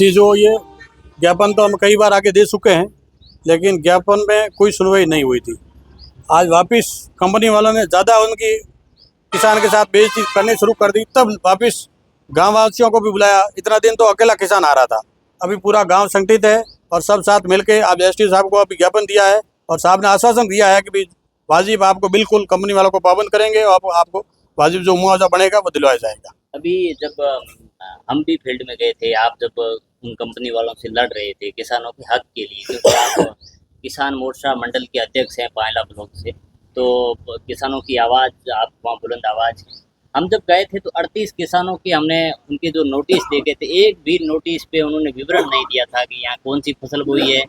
थी जो ये ज्ञापन तो हम कई बार आगे दे चुके हैं, लेकिन ज्ञापन में कोई सुनवाई नहीं हुई थी। आज वापस कंपनी वालों ने ज़्यादा उनकी किसान के साथ बेइज्जती करनी शुरू कर दी, तब वापस गाँव वासियों को भी बुलाया। इतना दिन तो अकेला किसान आ रहा था, अभी पूरा गाँव संगठित है और सब साथ मिलके अब एसडी साहब को विज्ञापन दिया है और साहब ने आश्वासन दिया है कि भी वाजिब आपको बिल्कुल कंपनी वालों को पाबंद करेंगे और आपको वाजिब जो मुआवजा बनेगा वो दिलवाया जाएगा। अभी जब हम भी फील्ड में गए थे, आप जब उन कंपनी वालों से लड़ रहे थे किसानों के हक के लिए, क्योंकि आप किसान मोर्चा मंडल के अध्यक्ष हैं पायला ब्लॉक से, तो किसानों की आवाज़ आप वहाँ बुलंद आवाज़ है। हम जब गए थे तो 38 किसानों की हमने उनके जो नोटिस देखे थे, एक भी नोटिस पे उन्होंने विवरण नहीं दिया था कि यहाँ कौन सी फसल बोई है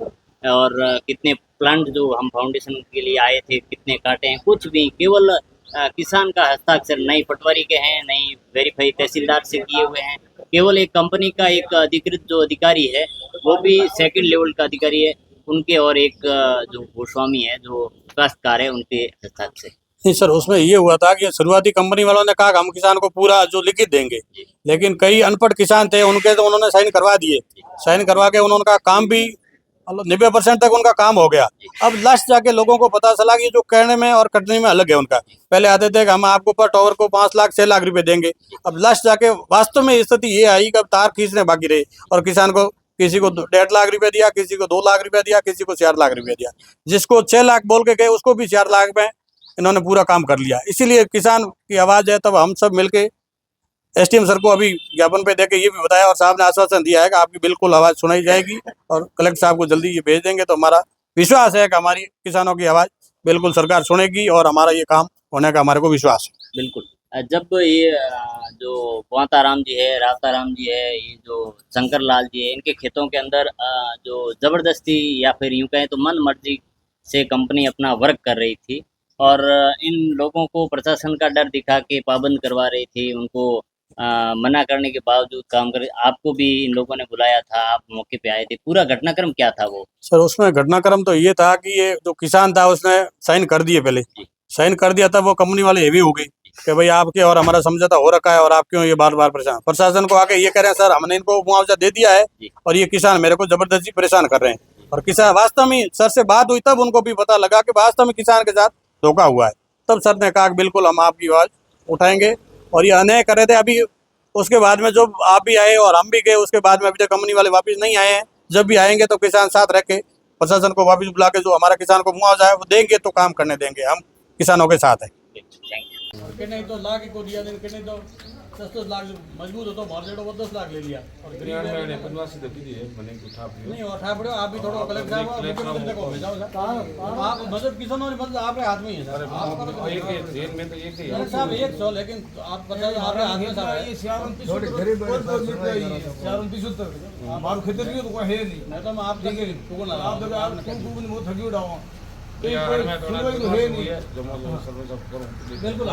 और कितने प्लांट जो हम फाउंडेशन के लिए आए थे कितने काटे हैं, कुछ भी। केवल किसान का हस्ताक्षर नहीं पटवारी के हैं, नहीं वेरीफाई तहसीलदार से किए हुए हैं, केवल एक कंपनी का एक अधिकृत जो अधिकारी है वो भी सेकंड लेवल का अधिकारी है उनके, और एक जो गोस्वामी है जो काश्तकार है उनके हस्ताक्षर। नहीं सर, उसमें ये हुआ था कि शुरुआती कंपनी वालों ने कहा कि हम किसान को पूरा जो लिखित देंगे, लेकिन कई अनपढ़ किसान थे उनके तो उन्होंने साइन करवा दिए। साइन करवा के उन्होंने काम भी 90% तक उनका काम हो गया। अब लास्ट जाके लोगों को पता चला कि जो कहने में और कटने में अलग है उनका। पहले आते थे कि हम आपको पर टावर को 5 लाख 6 लाख रुपए देंगे, अब लास्ट जाके वास्तव में स्थिति ये आई कि अब तार खींचने बाकी रहे और किसान को किसी को 1.5 लाख रुपया दिया, किसी को 2 लाख रुपया दिया, किसी को 4 लाख रुपया दिया। जिसको 6 लाख बोल के गए उसको भी 4 लाख में इन्होंने पूरा काम कर लिया। इसीलिए किसान की आवाज़ है, तब हम सब मिलके एसडीएम सर को अभी ज्ञापन पे देके ये भी बताया और साहब ने आश्वासन दिया है कि आपकी बिल्कुल आवाज़ सुनाई जाएगी और कलेक्टर साहब को जल्दी ये भेज देंगे। तो हमारा विश्वास है कि हमारी किसानों की आवाज़ बिल्कुल सरकार सुनेगी और हमारा ये काम होने का हमारे को विश्वास है। बिल्कुल। जब ये जो कुआंताराम जी है, रावताराम जी है, ये जो शंकर लाल जी है, इनके खेतों के अंदर जो ज़बरदस्ती या फिर यूँ कहें तो मन मर्जी से कंपनी अपना वर्क कर रही थी और इन लोगों को प्रशासन का डर दिखा के पाबंद करवा रही थी, उनको मना करने के बावजूद काम कर। आपको भी इन लोगों ने बुलाया था, आप मौके पे आए थे, पूरा घटनाक्रम क्या था वो? सर, उसमें घटनाक्रम तो ये था कि ये जो किसान था उसने साइन कर दिए, पहले साइन कर दिया था, वो कंपनी वाले हेवी हो गई कि भाई आपके और हमारा समझौता हो रखा है और आप क्यों ये बार बार परेशान। प्रशासन को आके ये कह रहे हैं सर हमने इनको मुआवजा दे दिया है और ये किसान मेरे को जबरदस्ती परेशान कर रहे हैं। और किसान वास्तव में सर से बात हुई तब उनको भी पता लगा कि वास्तव में किसान के साथ धोखा हुआ है। तब सर ने कहा कि बिल्कुल हम आपकी आवाज़ उठाएंगे और ये अन्याय कर रहे थे। अभी उसके बाद में जो आप भी आए और हम भी गए, उसके बाद में अभी तक कंपनी वाले वापस नहीं आए हैं। जब भी आएंगे तो किसान साथ रख के प्रशासन को वापस बुला के जो हमारा किसान को मुआवजा है वो देंगे तो काम करने देंगे। हम किसानों के साथ है। नहीं तो लाख को दिया, नहीं तो 10 लाख मजबूत हो तो भर दे, वो 10 लाख ले लिया और नहीं उठा पड़े। आप भी थोड़ा कलेक्टर साहब को भेजाओ सर, आप मतलब किसानों मतलब आपके हाथ में ही है सर। साहब 100 लेकिन आप बताइए आपके हाथ में साहब है। 4 मारू खेतर नहीं तो है नहीं तो आप देंगे को ना आप जब आप को थकी उठाओ बिल्कुल।